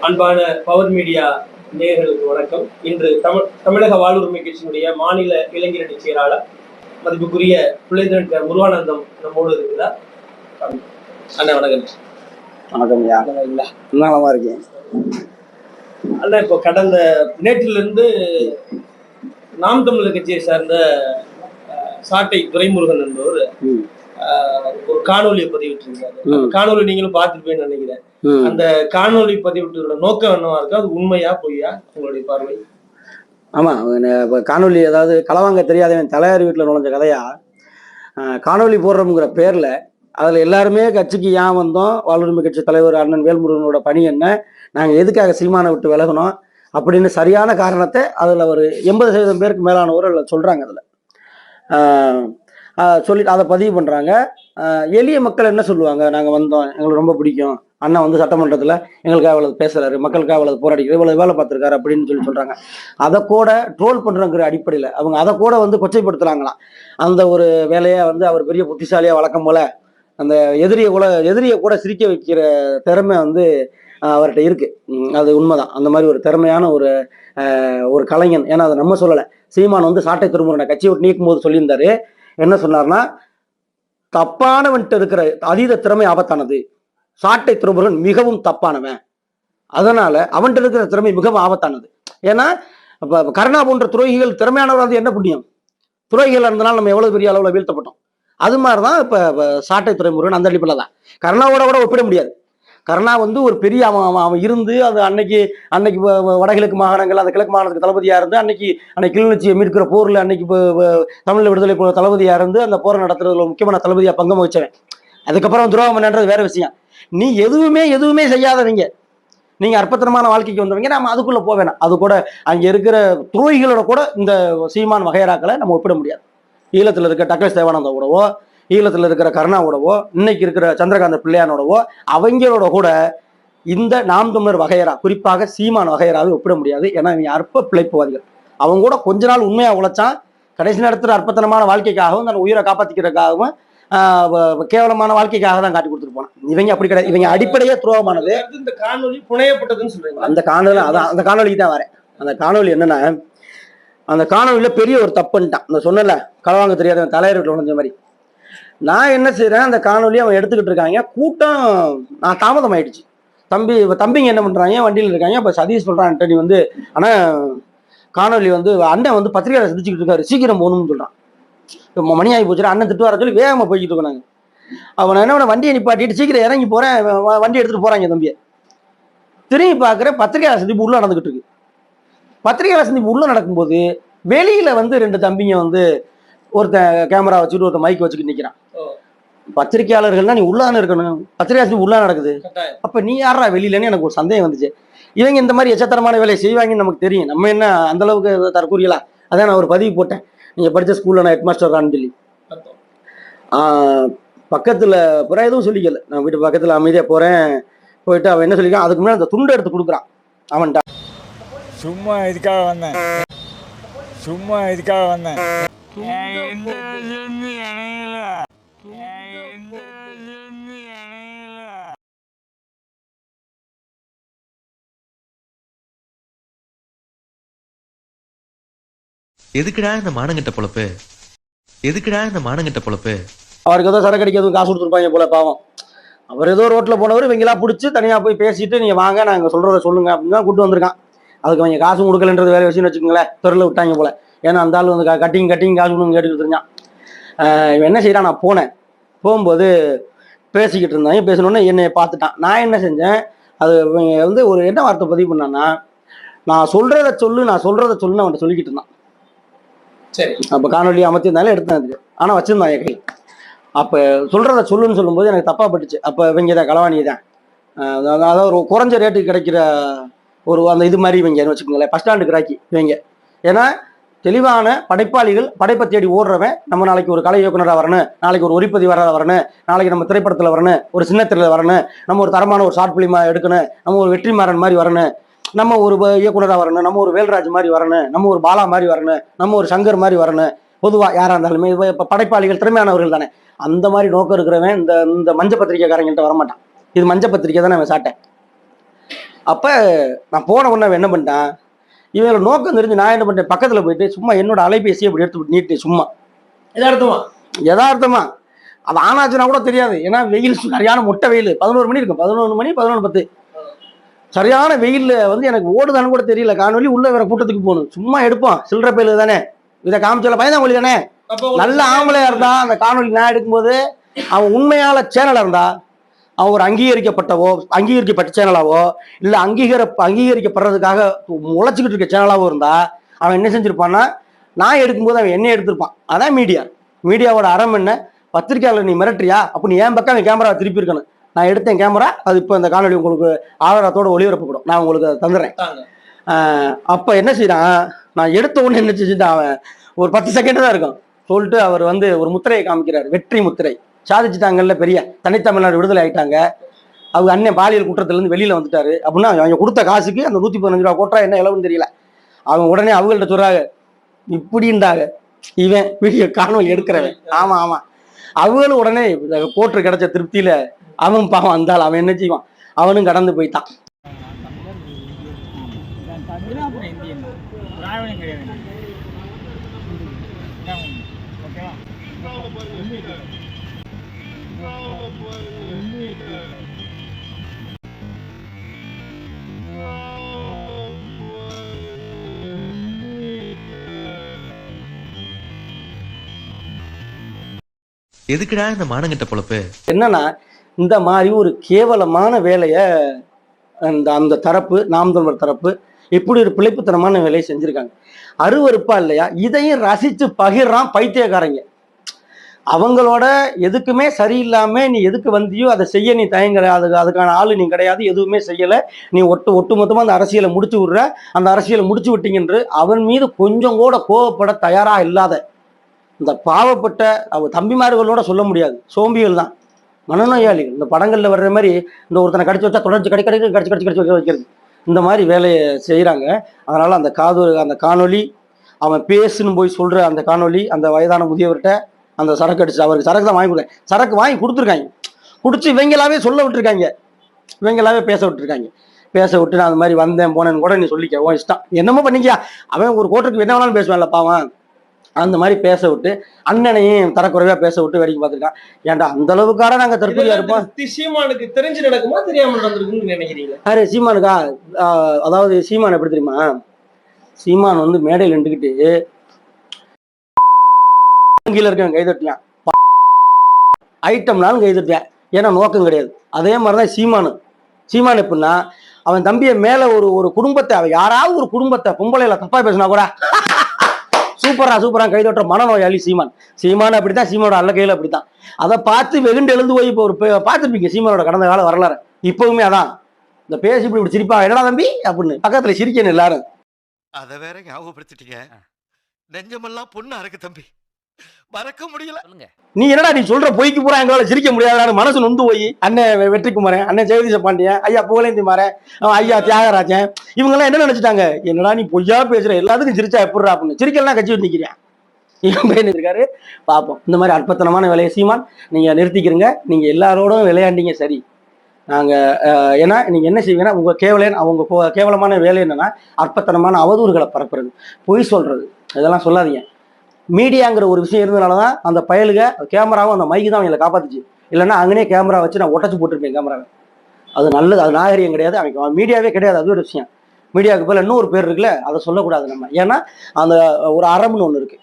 அன்பான power media நேயர்களுக்கு வணக்கம். இன்று தமிழக வாழ்வுரிமை கட்சியினுடைய மாநில இளைஞரணி செயலாளர் மதிப்புக்குரிய பிள்ளைதன் முருகானந்தம் நம்மோடு இருக்கிறார். அண்ணா வணக்கம். வணக்கம். நலமா இருக்கேன் அண்ணா. இப்போ கடந்த நேற்றிலிருந்து நாம் தமிழர் கட்சியை சார்ந்த சாட்டை துரைமுருகன் என்பவர் ஒரு காணொலியை பதிவிட்டிருக்காரு. காணொலி நீங்களும் பார்த்துருப்பேன்னு நினைக்கிறேன். அந்த காணொலி பதிவிட்டதோட நோக்கம் என்னவா இருக்கு? அது உண்மையா பொய்யா உங்களுடைய பார்வை? ஆமா, காணொலி அதாவது களவாங்க தெரியாதவன் தலையாரி வீட்டுல நுழைஞ்ச கதையா காணொலி போடுறோம்ங்கிற பேர்ல அதுல எல்லாருமே கட்சிக்கு ஏன் வந்தோம், வாழ்வுரிமை கட்சி தலைவர் அண்ணன் வேல்முருகனோட பணி என்ன, நாங்க எதுக்காக சீமானை விட்டு விலகணும் அப்படின்னு சரியான காரணத்தை அதுல ஒரு 80% பேருக்கு மேலானவர் சொல்றாங்க. அதுல சொல்லிட்டு அதை பதிவு பண்றாங்க. எளிய மக்கள் என்ன சொல்லுவாங்க, நாங்க வந்தோம், எங்களுக்கு ரொம்ப பிடிக்கும், அண்ணா வந்து சட்டமன்றத்தில் எங்களுக்காக அவ்வளவு பேசுறாரு, மக்களுக்காக அவ்வளவு போராடிக்கிறார், இவ்வளவு வேலை பார்த்துருக்காரு அப்படின்னு சொல்றாங்க. அதை கூட ட்ரோல் பண்றங்கிற அடிப்படையில் அவங்க அதை கூட வந்து கொச்சைப்படுத்துறாங்களாம். அந்த ஒரு வேலையை வந்து அவர் பெரிய புத்திசாலியா வழக்கம் போல அந்த எதிரியை கூட சிரிக்க வைக்கிற திறமை வந்து அவர்கிட்ட இருக்கு. அது உண்மைதான். அந்த மாதிரி ஒரு திறமையான ஒரு கலைஞன். ஏன்னா அதை நம்ம சொல்லலை. சீமான் வந்து சாட்டை துரைமுருகனை கட்சியை விட்டு நீக்கும் போது சொல்லியிருந்தாரு. என்ன சொன்னார்னா, தப்பானவன்ட்டு இருக்கிற அதீத திறமை ஆபத்தானது, சாட்டை துரைமுருகன் மிகவும் தப்பானவன், அதனால அவன்கிட்ட இருக்கிற திறமை மிகவும் ஆபத்தானது. ஏன்னா கருணா போன்ற துரோகிகள் திறமையானவர் வந்து என்ன புண்ணியம், துரோகிகள் இருந்தனால நம்ம எவ்வளவு பெரிய அளவில் வீழ்த்தப்பட்டோம். அது மாதிரிதான் இப்ப சாட்டை துரைமுருகன் அந்த அடிப்படையில் தான். கருணாவோட கூட ஒப்பிட முடியாது. கருணா வந்து ஒரு பெரிய அவன் இருந்து அது அன்னைக்கு வடகிழக்கு மாகாணங்கள் அந்த கிழக்கு மாகாணத்துக்கு தளபதியா இருந்து அன்னைக்கு கிளிநொச்சியை மீட்கிற போர்ல அன்னைக்கு தமிழ் விடுதலை போற தளபதியா இருந்து அந்த போரை நடத்துறதுல முக்கியமான தளபதியா பங்கம் வச்சவன். அதுக்கப்புறம் துரோகம் என்னன்றது வேற விஷயம். நீ எதுவுமே செய்யாதவங்க, நீங்க அற்பத்தனமான வாழ்க்கைக்கு வந்தவங்க, நாம அதுக்குள்ள போவேணாம். அது கூட அங்க இருக்கிற துரோகிகளோட கூட இந்த சீமான் வகையராக்களை நம்ம ஒப்பிட முடியாது. ஈழத்துல இருக்க டக்ளஸ் தேவானந்தாவோடவோ, ஈழத்துல இருக்கிற கருணாவோடவோ, இன்னைக்கு இருக்கிற சந்திரகாந்த பிள்ளையானோடவோ, அவங்களோட கூட இந்த நாம் தமிழர் வகையரா, குறிப்பாக சீமான் வகையராவை ஒப்பிட முடியாது. ஏன்னா இவங்க அற்ப பிழைப்புவாதிகள். அவங்க கூட கொஞ்ச நாள் உண்மையா உழைச்சான், கடைசி நேரத்தில் அற்பத்தனமான வாழ்க்கைக்காகவும் தன் உயிரை காப்பாற்றிக்கிறதுக்காகவும் கேவலமான வாழ்க்கைக்காக தான் காட்டி கொடுத்துட்டு போனான். இவங்க அப்படி கிடையாது. இவங்க அடிப்படையே துரோகமானது. இந்த காணொலி புனையப்பட்டதுன்னு சொல்றீங்க. அந்த காணொலி அந்த காணொலிக்கு தான் வரேன். அந்த காணொலி என்னன்னா, அந்த காணொலியில பெரிய ஒரு தப்புன்ட்டான். அந்த சொன்னல களவாங்க தெரியாத தலையர்கள் நுழைஞ்ச மாதிரி. நான் என்ன செய்யறேன், அந்த காணொலி அவன் எடுத்துக்கிட்டு இருக்காங்க. கூட்டம் நான் தாமதம் ஆயிடுச்சு. தம்பிங்க என்ன பண்றாங்க, வண்டியில் இருக்காங்க. இப்ப சதீஷ் சொல்றான், நீ வந்து ஆனா காணொலி வந்து அண்ணன் வந்து பத்திரிகையாளர் சந்திச்சுக்கிட்டு இருக்காரு, சீக்கிரம் போகணும்னு சொல்றான். இப்போ மணி ஆகி போச்சு, அண்ணன் திட்டு வர சொல்லி வேகமா போய்கிட்டு இருக்காங்க. அவன் என்ன வண்டியை நிப்பாட்டிட்டு சீக்கிரம் இறங்கி போறேன், வண்டி எடுத்துட்டு போறாங்க. தம்பியை திரும்பி பார்க்குற பத்திரிகையாளர் சந்திப்பு உள்ள நடந்துகிட்டு இருக்கு. பத்திரிகையாளர் சந்திப்பு உள்ள நடக்கும்போது வெளியில வந்து 2 தம்பிங்க வந்து ஒருத்தன் கேமரா வச்சுட்டு ஒருத்தன் மைக் வச்சுக்கிட்டு நிக்கிறான். பத்திரிகையாளர்கள்னா நீ உள்ளான இருக்கணும், பத்திரிகையாளர் உள்ள நடக்குது, அப்ப நீ யாரா வெளியிலன்னு எனக்கு ஒரு சந்தேகம் வந்துச்சு. இவங்க இந்த மாதிரி எச்சத்தரமான வேலையை செய்வாங்கன்னு நமக்கு தெரியும். நம்ம என்ன அந்த அளவுக்கு தற்கூறியலா? அதான் நான் ஒரு பதிவு போட்டேன், நீங்க படிச்ச ஸ்கூல்ல நான் ஹெட் மாஸ்டர்ரான்னு சொல்லி. பக்கத்துல புற எதுவும் சொல்லிக்கல, நான் வீட்டு பக்கத்துல அமைதியா போறேன். போயிட்டு அவன் என்ன சொல்லிக்கான், அதுக்கு முன்னாடி அந்த துண்டை எடுத்து கொடுக்குறான் அவன்கிட்ட. சும்மா இதுக்காக வந்தேன். எதுக்குடா இந்த மானங்கிட்ட பொழப்பு, அவருக்கு ஏதோ சரக்கு அடிக்கிறது காசு கொடுத்துருப்பாங்க போல, பாவம். அவர் ஏதோ ரோட்ல போனவர் இவங்களா பிடிச்சி தனியா போய் பேசிட்டு நீங்க வாங்க நாங்க சொல்றத சொல்லுங்க அப்படின்னு தான் கூப்பிட்டு வந்திருக்கான். அதுக்கு அவங்க காசு கொடுக்கலன்றது வேற விஷயம் வச்சுக்கோங்களேன். தெருல விட்டாங்க போல. ஏன்னா அந்த ஆள் வந்து கட்டிங் காசு கொடுங்க கேட்டுக்கிட்டு இருந்தான். இவன் என்ன செய்யறான், நான் போகும்போது பேசிக்கிட்டு இருந்தாங்க. பேசணுன்னு என்னை பார்த்துட்டான். நான் என்ன செஞ்சேன், அது வந்து ஒரு என்ன வார்த்தை பதிவு பண்ணான்னா, நான் சொல்றத சொல்லுன்னு அவன்கிட்ட சொல்லிக்கிட்டு இருந்தான். சரி, அப்போ காணொலி அமர்த்திருந்தாலும் எடுத்தேன். ஆனால் வச்சிருந்தான் என் கை. அப்போ சொல்றத சொல்லுன்னு சொல்லும்போது எனக்கு தப்பா பட்டுச்சு. அப்போ இவங்க தான் களவாணி தான், அதாவது ஒரு குறைஞ்ச ரேட்டுக்கு கிடைக்கிற ஒரு அந்த இது மாதிரி இவங்க வச்சுக்கோங்களேன், பஸ் ஸ்டாண்டுக்கு ராக்கி இவங்க. ஏன்னா தெளிவான படைப்பாளிகள், படைப்பை தேடி ஓடுறவன். நம்ம நாளைக்கு ஒரு கலை இயக்குனராக வரணும், நாளைக்கு ஒரு ஒளிப்பதிவாளராக வரணும், நாளைக்கு நம்ம திரைப்படத்தில் வரணும், ஒரு சின்னத்திரையில் வரணும், நம்ம ஒரு தரமான ஒரு ஷார்ட் ஃபிலிமாக எடுக்கணும், நம்ம ஒரு வெற்றிமாறன் மாதிரி வரணும், நம்ம ஒரு இயக்குனராக வரணும், நம்ம ஒரு வேல்ராஜ் மாதிரி வரணும், நம்ம ஒரு பாலா மாதிரி வரணும், நம்ம ஒரு சங்கர் மாதிரி வரணும். பொதுவாக யாராக இருந்தாலுமே இப்போ படைப்பாளிகள் திறமையானவர்கள் தானே. அந்த மாதிரி நோக்கம் இருக்கிறவன் இந்த மஞ்ச பத்திரிக்கைக்காரங்கள்ட்ட வரமாட்டான். இது மஞ்ச பத்திரிக்கை தானே அவன் சாட்டேன். அப்போ நான் போன உடனே அவன் என்ன பண்ணிட்டான், இவங்கள நோக்கம் தெரிஞ்சு நான் என்ன பண்ணிட்டேன், பக்கத்தில் போயிட்டு சும்மா என்னோட அலைபேசியை அப்படி எடுத்து நீட்டு சும்மா எதார்த்தமா யதார்த்தமா. அது ஆனாச்சுன்னா கூட தெரியாது, ஏன்னா வெயில் சரியான முட்டை வெயில், 11 மணி இருக்கும், 11 மணி 11:10 சரியான வெயில்ல வந்து எனக்கு ஓடுதான்னு கூட தெரியல காணொலி. உள்ள வேற கூட்டத்துக்கு போகணும், சும்மா எடுப்போம், சில்லற பயில தானே, இதை காமிச்சால பயந்தாங்கொழி தானே. அப்ப உங்களுக்கு நல்ல ஆம்பளையா இருந்தா அந்த காணொலி நான் எடுக்கும்போது அவன் உண்மையால சேனலா இருந்தா, அவன் ஒரு அங்கீகரிக்கப்பட்ட சேனலாவோ இல்ல அங்கீகரிக்கப்படுறதுக்காக உழைச்சிக்கிட்டு இருக்க சேனலாவோ இருந்தா அவன் என்ன செஞ்சிருப்பான்னா, நான் எடுக்கும்போது அவன் என்ன எடுத்திருப்பான். அதான் மீடியாவோட அறம் என்ன, பத்திரிக்கையாளர் நீ மிரட்டுறியா அப்ப நீ என் பக்கம் கேமரா திருப்பி இருக்கணும். நான் எடுத்தேன் கேமரா, அது இப்போ இந்த காணொலி உங்களுக்கு ஆதாரத்தோட ஒளிபரப்பப்படும், நான் உங்களுக்கு அதை தந்துடுறேன். தாங்க. அப்ப என்ன செய்யறான், நான் எடுத்த உடனே என்ன செஞ்சுட்டான், அவன் ஒரு 10 செகண்ட் தான் இருக்கும் சொல்லிட்டு அவர் வந்து ஒரு முத்திரையை காமிக்கிறார், வெற்றி முத்திரை. சாதிச்சுட்டாங்கல்ல, பெரிய தனித்தமிழ்நாடு விடுதலை ஆயிட்டாங்க, அவங்க அண்ணன் பாலியல் குற்றத்திலிருந்து வெளியில வந்துட்டாரு அப்படின்னா, அவங்க கொடுத்த காசுக்கு அந்த 115 ரூபா கோட்டா என்ன இளவுன்னு தெரியல. அவங்க உடனே அவங்கள்ட்ட சொல்றாங்க இப்படின்றாங்க, இவன் வீடியோ காணொலி எடுக்கிறவன். ஆமா ஆமா, அவங்களும் உடனே கோட்டு கிடைச்ச திருப்தியில அவன் பாவம் வந்தால் அவன் என்ன செய்வான், அவனும் கடந்து போயிட்டான். எதுக்குடா இந்த மானங்கெட்ட பொழப்பு? என்னன்னா, இந்த மாதிரி ஒரு கேவலமான வேலையை அந்த தரப்பு, நாம் தமிழர் தரப்பு இப்படி ஒரு பிழைப்புத்தனமான வேலையை செஞ்சிருக்காங்க. அருவருப்பா இல்லையா? இதையும் ரசிச்சு பகிர்றான் பைத்தியக்காரங்க. அவங்களோட எதுக்குமே சரியில்லாம நீ எதுக்கு வந்தியோ அதை செய்ய நீ தயங்கல, அதுக்கான ஆளு நீ கிடையாது, எதுவுமே செய்யல, நீ ஒட்டுமொத்தமா அந்த அரசியலை முடிச்சு விடுற, அந்த அரசியலை முடிச்சு விட்டீங்கன்று அவன் மீது கொஞ்சம் கூட கோவப்பட தயாரா இல்லாத இந்த பாவப்பட்ட தம்பிமார்களோட சொல்ல முடியாது, சோம்பிகள் தான், மனநோயாளிகள். இந்த படங்கள்ல வர்ற மாதிரி இந்த ஒருத்தனை கடிச்சு வச்சா தொடர்ச்சி கடிச்சு வைக்கிறது, இந்த மாதிரி வேலையை செய்கிறாங்க. அதனால அந்த காணொலி, அவன் பேசுன்னு போய் சொல்ற அந்த காணொலி, அந்த வயதான முதியவர்கிட்ட அந்த சரக்கு அடிச்சு, அவருக்கு சரக்கு தான் வாங்கி கொடுத்தேன், சரக்கு வாங்கி கொடுத்துருக்காங்க, குடிச்சு இவங்களாவே சொல்ல விட்டுருக்காங்க, இவங்களாவே பேச விட்டுருக்காங்க. பேச விட்டு நான் அந்த மாதிரி வந்தேன் போனேன்னு கூட நீ சொல்லிக்க, உன் இஷ்டம், என்னமோ பண்ணிக்கியா, அவன் ஒரு கோட்டுக்கு என்ன வேணாலும் பேசுவான்ல பாவன். அந்த மாதிரி பேச விட்டு அண்ணனையும் தரக்குறைவா பேச விட்டு வேடிக்கை பார்த்துருக்கான். ஏன்டா அந்த அளவுக்கார நாங்க தற்கொலையா இருப்போம். சீமானுக்கு தெரிஞ்சு நடக்குமா தெரியாம நடந்திருக்குன்னு நினைக்கிறீங்க? அரே சீமானுக்கா, அதாவது சீமான் எப்படி தெரியுமா, சீமான் வந்து மேடையில் நின்றுக்கிட்டு கீழே இருக்கவன் கைதட்டியான், ஐட்டம்னாலும் கைதட்டியான், ஏன்னா நோக்கம் கிடையாது. அதே மாதிரிதான் சீமான் எப்படின்னா, அவன் தம்பியை மேல ஒரு குடும்பத்தை, அவன் யாராவது ஒரு குடும்பத்தை பொம்பளையில தப்பா பேசினா கூட சூப்பரா கைதொற்ற மனநோயாளி சீமான் அப்படித்தான், சீமானோட அல்ல கையில் அப்படித்தான். அதை பார்த்து வெகுண்டு எழுந்து போய் இப்போ ஒரு பார்த்துருப்பீங்க சீமானோட கடந்த கால வரலாறு. இப்பவுமே அதான், இந்த பேசி இப்படி சிரிப்பா, என்னடா தம்பி அப்படின்னு பக்கத்துல சிரிக்கணும் எல்லாரும். அதை வேற ஞாபகப்படுத்திட்டீங்க, நெஞ்சமெல்லாம் பொண்ணா இருக்கு தம்பி, மறக்க முடியல. நீ என்னடா நீ சொல்ற பொய்க்கு பூரா எங்களால சிரிக்க முடியாது, மனசு நொந்து போய் அண்ணன் வெற்றிக்குமாரன், அண்ணன் ஜெகதீச பாண்டியன், ஐயா புகழேந்தி மாறன், ஐயா தியாகராஜன், இவங்கெல்லாம் என்ன நினைச்சிட்டாங்க, என்னடா நீ பொய்யா பேசுற, எல்லாத்துக்கும் சிரிச்சா எப்படிறா அப்படின்னு சிரிக்கலாம் கட்சி விட்டு நிற்கிறேன். இவன் இருக்காரு பார்ப்போம். இந்த மாதிரி அற்பத்தனமான வேலையை சீமான் நீங்க நிறுத்திக்கிறீங்க, நீங்க எல்லாரோடும் விளையாண்டீங்க சரி. நாங்க ஏன்னா நீங்க என்ன செய்வீங்கன்னா, அவங்க கேவலமான வேலை என்னன்னா அற்பத்தனமான அவதூறுகளை பரப்புறது, பொய் சொல்றது, இதெல்லாம் சொல்லாதீங்க. மீடியாங்கிற ஒரு விஷயம் இருந்ததுனால தான் அந்த பயலுக கேமராவும் அந்த மைக்கு தான் அவங்களை காப்பாத்துச்சு. இல்லைன்னா அங்கனே கேமரா வச்சு நான் ஒட்டச்சு போட்டிருப்பேன் கேமராவை. அது நல்லது, அது நாகரிகம் கிடையாது, அவன் மீடியாவே கிடையாது, அது ஒரு விஷயம். மீடியாவுக்கு போல இன்னொரு பேர் இருக்குல்ல, அதை சொல்லக்கூடாது நம்ம, ஏன்னா அந்த ஒரு அறம்னு ஒன்று இருக்கு.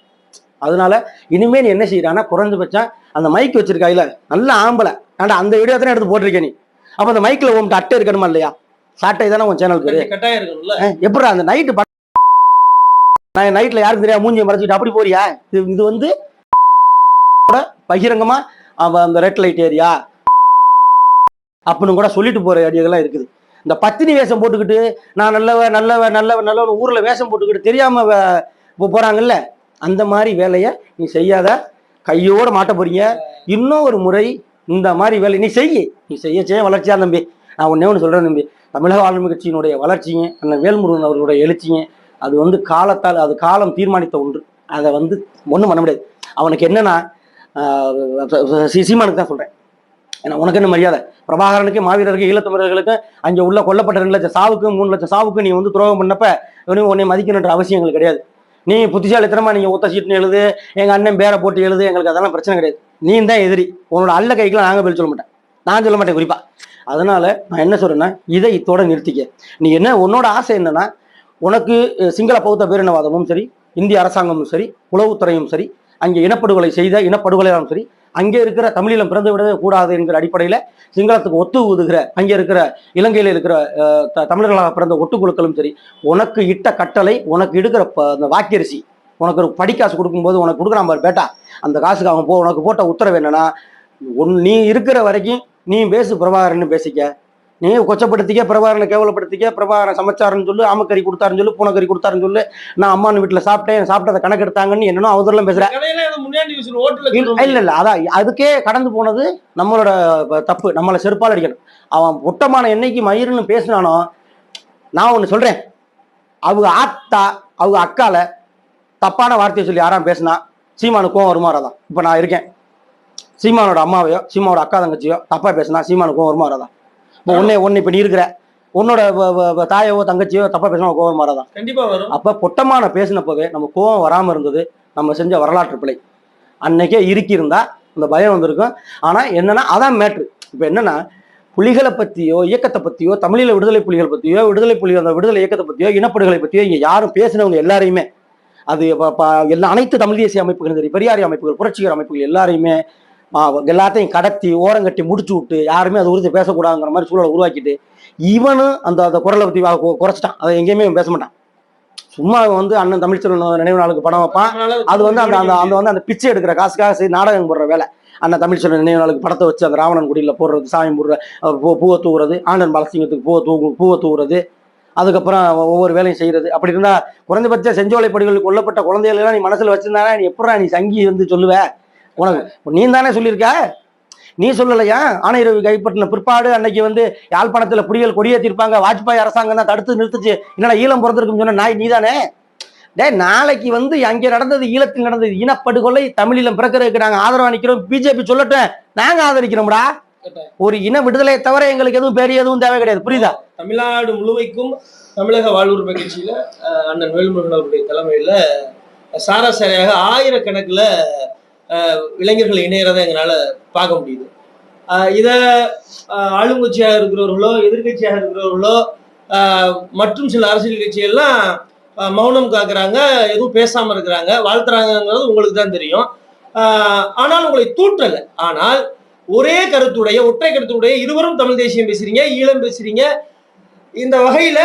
அதனால இனிமேல் என்ன செய்யறான்னா, குறைஞ்சபட்சம் அந்த மைக் வச்சிருக்காயில நல்ல ஆம்பளை, ஆண்டா அந்த வீடியோ தானே எடுத்து போட்டிருக்கேன் நீ, அப்போ அந்த மைக்கில் உங்கள்கிட்ட அட்டை இருக்கணுமா இல்லையா, சாட்டை தானே உன் சேனல் பேரு, கட்டாயம் இருக்கும்ல. எப்படா அந்த நைட்ல யாருக்கு தெரியாது மூஞ்சியை மறைச்சிட்டு அப்படி போறியா, இது வந்து பகிரங்கமா அந்த ரெட் லைட் ஏரியா அப்படின்னு கூட சொல்லிட்டு போற ஐடியாக்கெல்லாம் இருக்குது. இந்த பத்தினி வேஷம் போட்டுக்கிட்டு நான் நல்லவ ஊர்ல வேஷம் போட்டுக்கிட்டு தெரியாம போறாங்கல்ல, அந்த மாதிரி வேலையை நீ செய்யாத, கையோட மாட்ட போறீங்க. இன்னும் ஒரு முறை இந்த மாதிரி வேலை நீ செய்ய வளர்ச்சியா தம்பி. நான் ஒன்னே சொல்றேன் தம்பி, தமிழக வாழ்மை கட்சியினுடைய வளர்ச்சிங்க, அண்ணன் வேல்முருகன் அவர்களுடைய எழுச்சிங்க, அது வந்து காலத்தால், அது காலம் தீர்மானித்த ஒன்று, அதை வந்து ஒன்றும் பண்ண முடியாது. அவனுக்கு என்னன்னா, சீமானுக்கு தான் சொல்றேன், ஏன்னா உனக்கு என்ன மரியாதை? பிரபாகரனுக்கு, மாவீரருக்கு, ஈழத்தமிழர்களுக்கு அங்கே உள்ள கொல்லப்பட்ட 2 லட்சம் சாவுக்கு 3 லட்சம் சாவுக்கு நீ வந்து துரோகம் பண்ணப்ப உன்னை மதிக்கணுன்ற அவசியம் எங்களுக்கு கிடையாது. நீ புத்திசாலித்தனமா நீங்க ஒத்த சீட்டுன்னு எழுது, எங்க அண்ணன் பேரை போட்டு எழுது, எங்களுக்கு அதெல்லாம் பிரச்சனை கிடையாது. நீ தான் எதிரி. உன்னோட அல்ல கைக்கெல்லாம் நாங்க பதில் சொல்ல மாட்டேன், நான் சொல்ல மாட்டேன் குறிப்பா. அதனால நான் என்ன சொல்றேன்னா, இதை இத்தோட நிறுத்திக்க. நீ என்ன உன்னோட ஆசை என்னன்னா, உனக்கு சிங்கள பௌத்த பேரினவாதமும் சரி, இந்திய அரசாங்கமும் சரி, உளவுத்துறையும் சரி, அங்கே இனப்படுகொலை செய்த இனப்படுகொலையாலும் சரி, அங்கே இருக்கிற தமிழீழம் பிறந்து விடவே கூடாது என்கிற அடிப்படையில சிங்களத்துக்கு ஒத்து ஊதுகிற அங்கே இருக்கிற இலங்கையில் இருக்கிற தமிழர்களாக பிறந்த ஒட்டுக்குழுக்களும் சரி, உனக்கு இட்ட கட்டளை, உனக்கு எடுக்கிற அந்த வாக்கரிசி, உனக்கு ஒரு படிக்காசு கொடுக்கும்போது உனக்கு கொடுக்குறான் பாரு பேட்டா, அந்த காசுக்கு அவன் உனக்கு போட்ட உத்தரவு என்னன்னா, நீ இருக்கிற வரைக்கும் நீ பேசு பிரபாகரன் பேசிக்க, நீ கொச்சப்படுத்திக்க, பிரபாகரனை கேவலப்படுத்திக்க, பிரபாகரன் சமைச்சாருன்னு சொல்லு, ஆமக்கறி கொடுத்தாருன்னு சொல்லு, பூனைக்கறி கொடுத்தாருன்னு சொல்லு, நான் அம்மானு வீட்டில் சாப்பிட்டேன், சாப்பிட்டதை கணக்கு எடுத்தாங்கன்னு என்னன்னா அவதெல்லாம் பேசுறேன். இல்ல அதான் அதுக்கே கடந்து போனது நம்மளோட தப்பு. நம்மளை செருப்பால் அடிக்கணும். அவன் ஒட்டமான என்னைக்கு மயிருன்னு பேசினானோ, நான் ஒண்ணு சொல்றேன், அவங்க ஆத்தா அவங்க அக்கால தப்பான வார்த்தையை சொல்லி யாராம் பேசினா சீமானுக்கும் வருமா வராதான்? இப்ப நான் இருக்கேன், சீமானோட அம்மாவையோ சீமானோட அக்கா தங்கச்சியோ தப்பா பேசினா சீமானுக்கும் வருமா வராதான்? ஒன்னு இப்ப நீ இருக்கிற உன்னோட தாயவோ தங்கச்சியோ தப்பா பேசினா கோவம் வராதான்? கண்டிப்பா வரும். அப்ப பொட்டமான பேசினப்பவே நம்ம கோவம் வராம இருந்தது நம்ம செஞ்ச வரலாற்று பிழை. அன்னைக்கே இறுக்கி இருந்தா அந்த பயம் வந்திருக்கும். ஆனா என்னன்னா அதான் மேட்ரு. இப்ப என்னன்னா, புலிகளை பத்தியோ இயக்கத்தை பத்தியோ, தமிழீழ விடுதலை புலிகள் பத்தியோ, அந்த விடுதலை இயக்கத்தை பத்தியோ, இனப்படுகளை பத்தியோ இங்க யாரும் பேசினவங்க எல்லாரையுமே, அது எல்லா அனைத்து தமிழ் தேசிய அமைப்புகள் சரி, பெரியாரி அமைப்புகள், புரட்சிகர அமைப்புகள் எல்லாரையுமே எல்லாத்தையும் கடத்தி ஓரங்கட்டி முடிச்சு விட்டு யாருமே அதை உறுதி பேசக்கூடாதுங்கிற மாதிரி சூழலை உருவாக்கிட்டு இவனும் அந்த குரலை பத்தி குறைச்சிட்டான். அதை எங்கேயுமே பேச மாட்டான். சும்மா வந்து அண்ணன் தமிழ்ச்செல்வன் நினைவு நாளுக்கு படம் வைப்பான். அது வந்து அந்த பிச்சை எடுக்கிற காசுக்காக சரி நாடகம் போடுற வேலை. அண்ணன் தமிழ்ச்செல்வன் நினைவு நாளுக்கு படத்தை வச்சு அந்த ராவணன் குடியில் போடுறது, சாமி போடுற பூவை தூவுறது, ஆண்டன் பாலசிங்கத்துக்கு பூவை தூவுறது, அதுக்கப்புறம் ஒவ்வொரு வேலையும் செய்யறது. அப்படி இருந்தா குறைந்தபட்ச செஞ்சோலை படுகளுக்கு கொல்லப்பட்ட குழந்தைகள் நீ மனசுல வச்சிருந்தானே, நீ எப்படா நீ சங்கி வந்து சொல்லுவ? உனக்கு நீ தானே சொல்லியிருக்க, நீ சொல்லலையா? ஆணையரவு கைப்பற்றின பிற்பாடு அன்னைக்கு வந்து யாழ்ப்பாணத்துல புலிகள் கொடியேற்றிருப்பாங்க, வாஜ்பாய் அரசாங்கம் தான் தடுத்து நிறுத்துச்சு, என்னடா ஈழம் பிறந்திருக்குன்னு சொன்ன நாய் நீதானே? நாளைக்கு வந்து அங்கே நடந்தது, ஈழத்தில் நடந்தது இனப்படுகொலை, தமிழீழம் பிறக்கிறதுக்கு நாங்க ஆதரவா நிக்கிறோம், பிஜேபி சொல்லட்டும், நாங்க ஆதரிக்கிறோம்டா. ஒரு இன விடுதலையை தவிர எங்களுக்கு எதுவும் பெரிய எதுவும் தேவை கிடையாது, புரியுதா? தமிழ்நாடு முழுமைக்கும் தமிழக வாழ்வுரிமை கட்சியில அண்ணன் வேல்முருகன் அவருடைய தலைமையில சாராசாரியாக ஆயிரக்கணக்கில் இளைஞர்கள் இணையறதை எங்களால பார்க்க முடியுது. இதை ஆளுங்கட்சியாக இருக்கிறவர்களோ எதிர்கட்சியாக இருக்கிறவர்களோ மற்றும் சில அரசியல் கட்சிகள்லாம் மௌனம் காக்குறாங்க, எதுவும் பேசாம இருக்கிறாங்க, வாழ்த்துறாங்கிறது உங்களுக்கு தான் தெரியும். ஆனால் உங்களை தூற்றல. ஆனால் ஒரே கருத்துடைய, ஒற்றை கருத்துடைய இருவரும் தமிழ் தேசியம் பேசுறீங்க, ஈழம் பேசுறீங்க. இந்த வகையில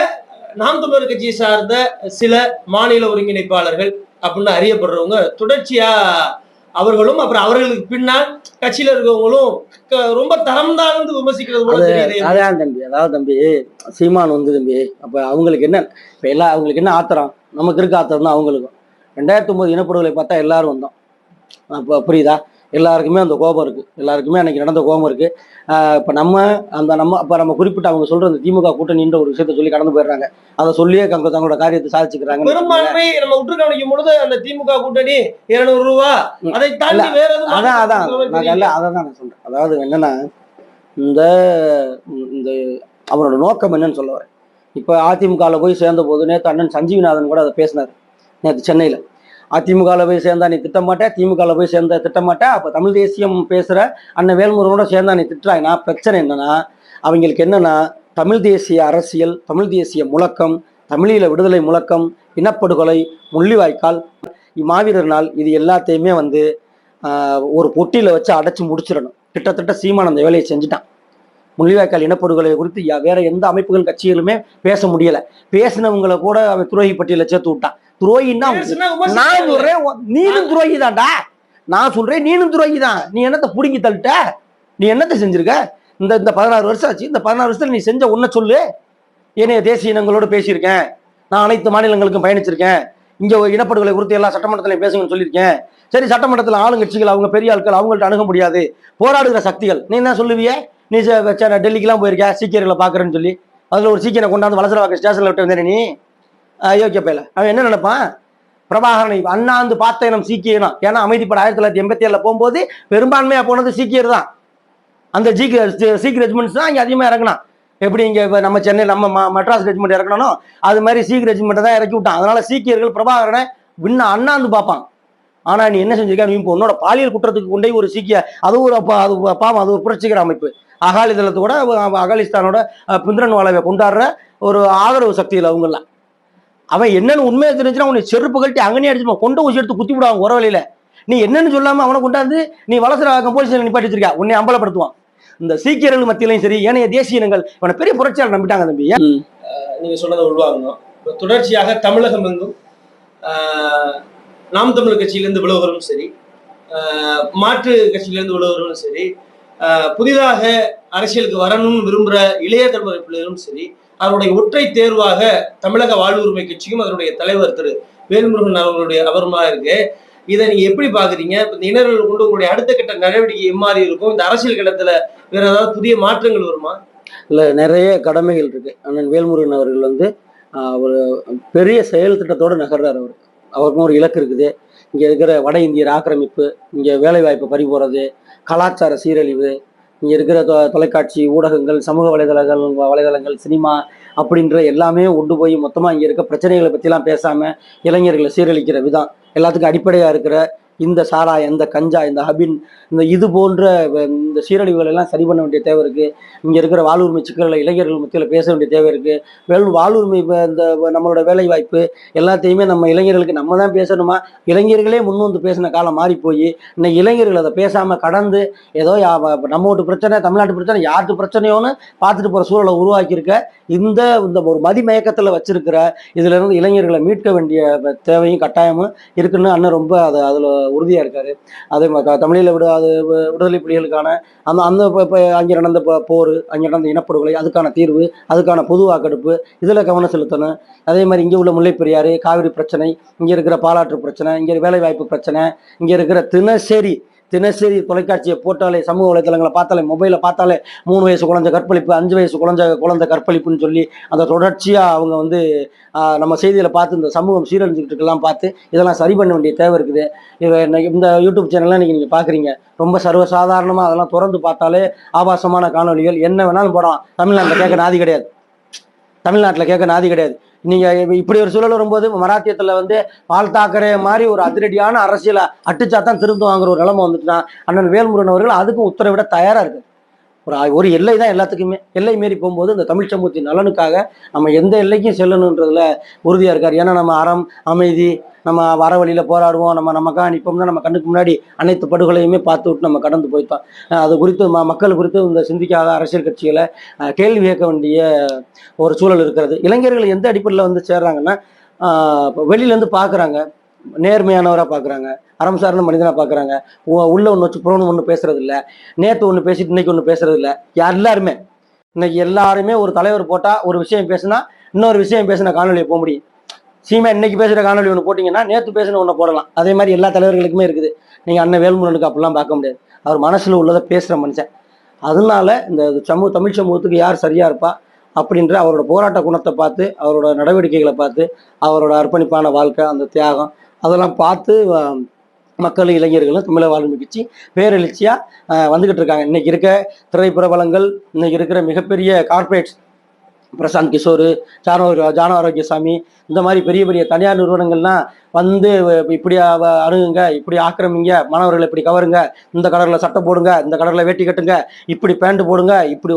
நாம் தமிழர் கட்சியை சார்ந்த சில மாநில ஒருங்கிணைப்பாளர்கள் அப்படின்னு அறியப்படுறவங்க தொடர்ச்சியா அவர்களும் அப்புறம் அவர்களுக்கு பின்னால் கட்சியில இருக்கவங்களும் ரொம்ப தரம் தாழ்ந்து விமர்சிக்கிறது போல தெரியுது. அதான் தம்பி, அதாவது தம்பி சீமான் வந்து தம்பி, அப்ப அவங்களுக்கு என்ன, இப்ப அவங்களுக்கு என்ன ஆத்திரம், நமக்கு இருக்க ஆத்திரம் தான் அவங்களுக்கும். 2009 இனப்படுகொலை பார்த்தா எல்லாரும் வந்தோம். அப்ப புரியுதா? எல்லாருக்குமே அந்த கோபம் இருக்கு, எல்லாருக்குமே அன்னைக்கு நடந்த கோபம் இருக்கு. இப்ப நம்ம குறிப்பிட்ட அவங்க சொல்ற அந்த திமுக கூட்டணின்ற ஒரு விஷயத்த சொல்லி கடந்து போயிடுறாங்க. அதை சொல்லியே தங்களோட காரியத்தை சாதிச்சுக்கிறாங்க. பெரும்பான்மை நம்ம உற்று கவனிக்கும் பொழுது அந்த திமுக கூட்டணி 200 ரூபா, அதை தாண்டி வேற எதுவும் அதான் நான் சொல்றேன். அதாவது என்னன்னா, இந்த அவனோட நோக்கம் என்னன்னு சொல்ல வரேன். இப்ப அதிமுகவில் போய் சேர்ந்த போது நேற்று அண்ணன் சஞ்சீவிநாதன் கூட அதை பேசினார். நேற்று சென்னையில அதிமுகவில் போய் சேர்ந்தா நீ திட்டமாட்டேன், திமுகவில் போய் சேர்ந்தா திட்டமாட்டேன், அப்போ தமிழ் தேசியம் பேசுகிற அண்ணன் வேல்முருகனோட சேர்ந்தா நீ திட்டுறாங்கன்னா பிரச்சனை என்னன்னா, அவங்களுக்கு என்னன்னா, தமிழ் தேசிய அரசியல், தமிழ் தேசிய முழக்கம், தமிழீழ விடுதலை முழக்கம், இனப்படுகொலை, முள்ளிவாய்க்கால், மாவீரர் நாள், இது எல்லாத்தையுமே வந்து ஒரு பொட்டியில் வச்சு அடைச்சி முடிச்சிடணும். கிட்டத்தட்ட சீமான் அந்த வேலையை செஞ்சுட்டான். முள்ளிவாய்க்கால் இனப்படுகொலை குறித்து வேற எந்த அமைப்புகள் கட்சிகளுமே பேச முடியலை. பேசினவங்களை கூட அவன் துரோகி பட்டியலை சேர்த்து விட்டான். துரோகின்னா நான் சொல்றேன், நீனும் துரோகி தான்டா. நான் சொல்றேன், நீனும் துரோகி தான். நீ என்னத்தை புடுங்கி தள்ளிட்ட? நீ என்னத்தை செஞ்சிருக்க? இந்த 16 வருஷம் ஆச்சு. இந்த 16 வருஷத்துல நீ செஞ்ச ஒன்ன சொல்லு. ஏனைய தேசிய இனங்களோடு பேசியிருக்கேன், நான் அனைத்து மாநிலங்களுக்கும் பயணிச்சிருக்கேன், இங்க இனப்படுகொலை குறித்து எல்லா சட்டமன்றத்திலையும் பேசுங்கன்னு சொல்லியிருக்கேன். சரி, சட்டமன்றத்தில் ஆளுங்கட்சிகள், அவங்க பெரிய ஆட்கள், அவங்கள்ட்ட அணுக முடியாது, போராடுகிற சக்திகள், நீ என்ன சொல்லுவியே? நீ டெல்லிக்கெல்லாம் போயிருக்க, சீக்கியர்களை பாக்குறேன்னு சொல்லி, அதுல ஒரு சீக்கியரை கொண்டாந்து வலசரவாக்க ஸ்டேஷன்ல விட்டு வந்தேன். நீ அயோக்கிய பையல. அவன் என்ன நினைப்பான்? பிரபாகரனை அண்ணாந்து பார்த்த இனம் சீக்கியம். ஏன்னா அமைதிப்பட 1987 போகும்போது பெரும்பான்மையா போனது சீக்கியர் தான். அந்த சீக் ரெஜிமெண்ட்ஸ் தான் இங்கே அதிகமாக இறங்கினான். எப்படி இங்கே இப்போ நம்ம சென்னை நம்ம மெட்ராஸ் ரெஜிமெண்ட் இறக்கணும், அது மாதிரி சீக் ரெஜிமெண்ட்டை தான் இறக்கி விட்டான். அதனால சீக்கியர்கள் பிரபாகரனை அண்ணாந்து பார்ப்பான். ஆனால் நீ என்ன செஞ்சிருக்க, நீ இப்போ உன்னோட பாலியல் குற்றத்துக்கு கொண்டே ஒரு சீக்கிய, அது ஒரு அது பாவம், அது ஒரு புரட்சிகர அமைப்பு. அகாலிதளத்தோட அகாலிஸ்தானோட பிந்திரன்வாலாவை கொண்டாடுற ஒரு ஆதரவு சக்தியில் அவங்கெல்லாம். அவன் என்னன்னு உண்மையை தெரிஞ்சுன்னா உன்னை செருப்பு கழட்டி அங்கனே அடிச்சுமா கொண்ட ஊசி எடுத்து குத்தி விடுவாங்க உறவழியில. நீ என்னன்னு சொல்லாம அவனை கொண்டாந்து நீ வளசர போலீஸ் நிப்பாட்டி வச்சிருக்கா, உன்னை அம்பலப்படுத்துவான். இந்த சீக்கியர்கள் மத்தியிலையும் சரி, ஏனைய தேசிய இனங்கள் இவனை பெரிய புரட்சியாளர் நம்பிட்டாங்க தம்பி. நீங்க சொன்னதை உள்வாங்கணும். தொடர்ச்சியாக தமிழகம் எங்கும் நாம் தமிழர் கட்சியிலிருந்து விலகுவரும் சரி, மாற்று கட்சியிலிருந்து விலகுவரும் சரி, புதிதாக அரசியலுக்கு வரணும்னு விரும்புகிற இளைய தலைமுறை பிள்ளைகளும் சரி, அவருடைய ஒற்றை தேர்வாக தமிழக வாழ்வுரிமை கட்சியும் அதனுடைய தலைவர் திரு வேல்முருகன் அவர்களுடைய அவருமா இருக்கு. இதை நீங்க எப்படி பாக்குறீங்க? இந்த இனர்கள் கொண்டு உங்களுடைய அடுத்த கட்ட நடவடிக்கை எம்மாறி இருக்கும்? இந்த அரசியல் கட்டத்துல வேற ஏதாவது புதிய மாற்றங்கள் வருமா? இல்லை, நிறைய கடமைகள் இருக்கு. அண்ணன் வேல்முருகன் அவர்கள் வந்து ஒரு பெரிய செயல் திட்டத்தோடு நகர்றார். அவருக்கும் ஒரு இலக்கு இருக்குது. இங்கே இருக்கிற வட இந்தியர் ஆக்கிரமிப்பு, இங்கே வேலைவாய்ப்பு பறி போகிறது, கலாச்சார சீரழிவு, இங்கே இருக்கிற தொலைக்காட்சி ஊடகங்கள், சமூக வலைதளங்கள், சினிமா அப்படின்ற எல்லாமே கொண்டு போய் மொத்தமாக இங்கே இருக்க பிரச்சனைகளை பற்றிலாம் பேசாமல் இளைஞர்களை சீரழிக்கிற விதம், எல்லாத்துக்கும் அடிப்படையாக இருக்கிற இந்த சாராயம், இந்த கஞ்சா, இந்த ஹபின், இந்த இது போன்ற இந்த சீரழிவுகள் எல்லாம் சரி பண்ண வேண்டிய தேவை இருக்குது. இங்கே இருக்கிற வாழ்வுரிமை சிக்கல்களை இளைஞர்கள் மத்தியில் பேச வேண்டிய தேவை இருக்குது. வாழ்வுரிமை இந்த நம்மளோட வேலை வாய்ப்பு எல்லாத்தையுமே நம்ம இளைஞர்களுக்கு நம்ம தான் பேசணுமா? இளைஞர்களே முன்வந்து பேசின காலம் மாறி போய் இன்னைக்கு இளைஞர்கள் அதை பேசாமல் கடந்து ஏதோ நம்ம வீட்டு பிரச்சனை, தமிழ்நாட்டு பிரச்சனை, யாருக்கு பிரச்சனையோன்னு பார்த்துட்டு போகிற சூழலை உருவாக்கியிருக்க இந்த ஒரு மதிமயக்கத்தில் வச்சிருக்கிற இதுல இருந்து இளைஞர்களை மீட்க வேண்டிய தேவையும் கட்டாயமும் இருக்குன்னு அண்ணன் ரொம்ப அதில் உறுதியாக இருக்காரு. அதே மாதிரி தமிழில் விடுதலை புலிகளுக்கான அந்த அங்கே நடந்த போர், அங்கே நடந்த இனப்படுகொலை, அதுக்கான தீர்வு, அதுக்கான பொது வாக்கெடுப்பு, இதில் கவனம் செலுத்தணும். அதே மாதிரி இங்கே உள்ள முல்லைப்பெரியாறு, காவிரி பிரச்சனை, இங்கே இருக்கிற பாலாற்று பிரச்சனை, இங்கே வேலைவாய்ப்பு பிரச்சனை, இங்கே இருக்கிற தினசரி தொலைக்காட்சியை போட்டாலே, சமூக வலைதளங்களை பார்த்தாலே, மொபைலை பார்த்தாலே 3 வயசு குழந்தை கற்பழிப்பு, 5 வயசு குழந்தை கற்பழிப்புன்னு சொல்லி அந்த தொடர்ச்சியாக அவங்க வந்து நம்ம செய்திகளை பார்த்து இந்த சமூகம் சீரழிஞ்சுக்கிட்டு இருக்கலாம் பார்த்து இதெல்லாம் சரி பண்ண வேண்டிய தேவை இருக்குது. இந்த யூடியூப் சேனல்லாம் இன்றைக்கி நீங்கள் பார்க்குறீங்க, ரொம்ப சர்வசாதாரணமாக அதெல்லாம் திறந்து பார்த்தாலே ஆபாசமான காணொலிகள் என்ன வேணாலும் போடலாம். தமிழ்நாட்டில் கேட்க நாதி கிடையாது. நீங்கள் இப்படி ஒரு சூழல் வரும்போது மராத்தியத்தில் வந்து பால் தாக்கரே மாதிரி ஒரு அதிரடியான அரசியலை அட்டுச்சாத்தான் திரும்ப வாங்குற ஒரு நிலைமை வந்துட்டுனா அண்ணன் வேல்முருகன் அவர்கள் அதுக்கும் உத்தரவிட தயாராக இருக்குது. ஒரு எல்லை தான் எல்லாத்துக்குமே. எல்லை மீறி போகும்போது இந்த தமிழ் சமூகத்தின் நலனுக்காக நம்ம எந்த எல்லைக்கும் செல்லணுன்றதுல உறுதியாக இருக்கார். ஏன்னா நம்ம அறம், அமைதி, நம்ம வர வழியில் போராடுவோம், நமக்காக நிற்போம்னா நம்ம கண்ணுக்கு முன்னாடி அனைத்து படுகொலையுமே பார்த்து விட்டு நம்ம கடந்து போய்த்தோம். அது குறித்து மக்கள் குறித்து இந்த சிந்திக்காத அரசியல் கட்சிகளை கேள்வி கேட்க வேண்டிய ஒரு சூழல் இருக்கிறது. இளைஞர்கள் எந்த அடிப்படையில் வந்து சேர்றாங்கன்னா, வெளியிலேருந்து பார்க்குறாங்க, நேர்மையானவராக பார்க்குறாங்க, அறம் சார்ந்த மனிதனாக பார்க்குறாங்க, உள்ள ஒன்று வச்சு புறணும் ஒன்று பேசுறது இல்லை, நேற்று ஒன்று பேசிட்டு இன்னைக்கு ஒன்று பேசுறது இல்லை. எல்லாருமே இன்னைக்கு எல்லாருமே ஒரு தலைவர் போட்டால் ஒரு விஷயம் பேசுனா இன்னொரு விஷயம் பேசின காணொலியை போக முடியும். சீமா இன்னைக்கு பேசுகிற காணொலி ஒன்று போட்டிங்கன்னா நேற்று பேசின ஒன்று போடலாம். அதே மாதிரி எல்லா தலைவர்களுக்குமே இருக்குது. நீங்கள் அண்ணன் வேல்முருகனுக்கு அப்படிலாம் பார்க்க முடியாது. அவர் மனசில் உள்ளதை பேசுகிற மனுஷன். அதனால இந்த தமிழ் சமூகத்துக்கு யார் சரியாக இருப்பா அப்படின்ற அவரோட போராட்ட குணத்தை பார்த்து, அவரோட நடவடிக்கைகளை பார்த்து, அவரோட அர்ப்பணிப்பான வாழ்க்கை, அந்த தியாகம் அதெல்லாம் பார்த்து மக்கள், இளைஞர்களும் தமிழக வாழ்வுரிமை கட்சி பேரெழுச்சியாக வந்துக்கிட்டு இருக்காங்க. இன்றைக்கி இருக்க திரைப்பிரபலங்கள், இன்றைக்கி இருக்கிற மிகப்பெரிய கார்ப்பரேட்ஸ், பிரசாந்த் கிஷோர், ஜானோ ஆரோக்கியசாமி, இந்த மாதிரி பெரிய பெரிய தனியார் நிறுவனங்கள்லாம் வந்து இப்படி அணுகுங்க, இப்படி ஆக்கிரமிங்க, மாணவர்களை இப்படி கவருங்க, இந்த கலரில் சட்டை போடுங்க, இந்த கலரில் வேட்டி கட்டுங்க, இப்படி பேண்ட் போடுங்க, இப்படி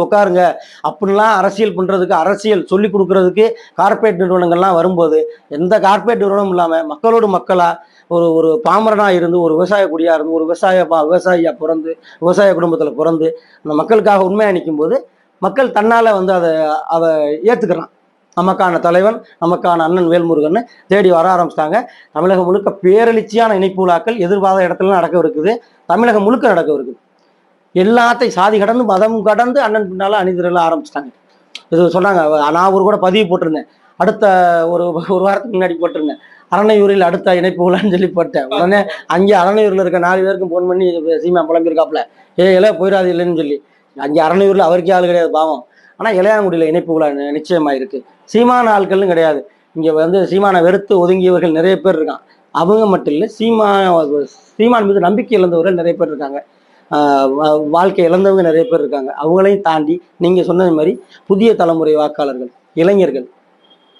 உட்காருங்க அப்படின்லாம் அரசியல் பண்ணுறதுக்கு, அரசியல் சொல்லி கொடுக்குறதுக்கு கார்ப்பரேட் நிறுவனங்கள்லாம் வரும்போது எந்த கார்ப்பரேட் நிறுவனமும் இல்லாமல் மக்களோடு மக்களாக ஒரு பாமரனாக இருந்து, ஒரு விவசாய குடியாக இருந்து, ஒரு விவசாயியாக பிறந்து, விவசாய குடும்பத்தில் பிறந்து அந்த மக்களுக்காக உண்மையாக நிற்கும் போது மக்கள் தன்னால் வந்து அதை ஏற்றுக்கிறான். நமக்கான தலைவன், நமக்கான அண்ணன் வேல்முருகன் தேடி வர ஆரம்பிச்சிட்டாங்க. தமிழகம் முழுக்க பேரெழுச்சியான இணைப்பு விழாக்கள் எதிர்பாராத இடத்துல நடக்க இருக்குது. தமிழகம் முழுக்க நடக்க இருக்குது. எல்லாத்தையும் சாதி கடந்து, மதம் கடந்து அண்ணன் பின்னால் அணிதிரள ஆரம்பிச்சிட்டாங்க. இது சொன்னாங்க. நான் கூட பதிவு போட்டிருந்தேன். அடுத்த ஒரு வாரத்துக்கு முன்னாடி போட்டிருந்தேன். அரணையூரில் அடுத்த இணைப்பு விழான்னு சொல்லி போட்டேன். உடனே அங்கே அரணையூரில் இருக்க 4 பேருக்கும் ஃபோன் பண்ணி சீமா புலம்பியிருக்காப்புல, போயிடாது இல்லைன்னு சொல்லி. அங்கே அரணையூரில் அவருக்கே ஆள் கிடையாது பாவம். ஆனால் இளையாங்குடியில் இணைப்பு விழா நிச்சயமாக இருக்குது. சீமான ஆட்கள்னு கிடையாது. இங்கே வந்து சீமானை வெறுத்து ஒதுங்கியவர்கள் நிறைய பேர் இருக்கான். அவங்க மட்டும் இல்லை, சீமான் மீது நம்பிக்கை இழந்தவர்கள் நிறைய பேர் இருக்காங்க. வாழ்க்கை இழந்தவங்க நிறைய பேர் இருக்காங்க. அவங்களையும் தாண்டி நீங்கள் சொன்னது மாதிரி புதிய தலைமுறை வாக்காளர்கள், இளைஞர்கள்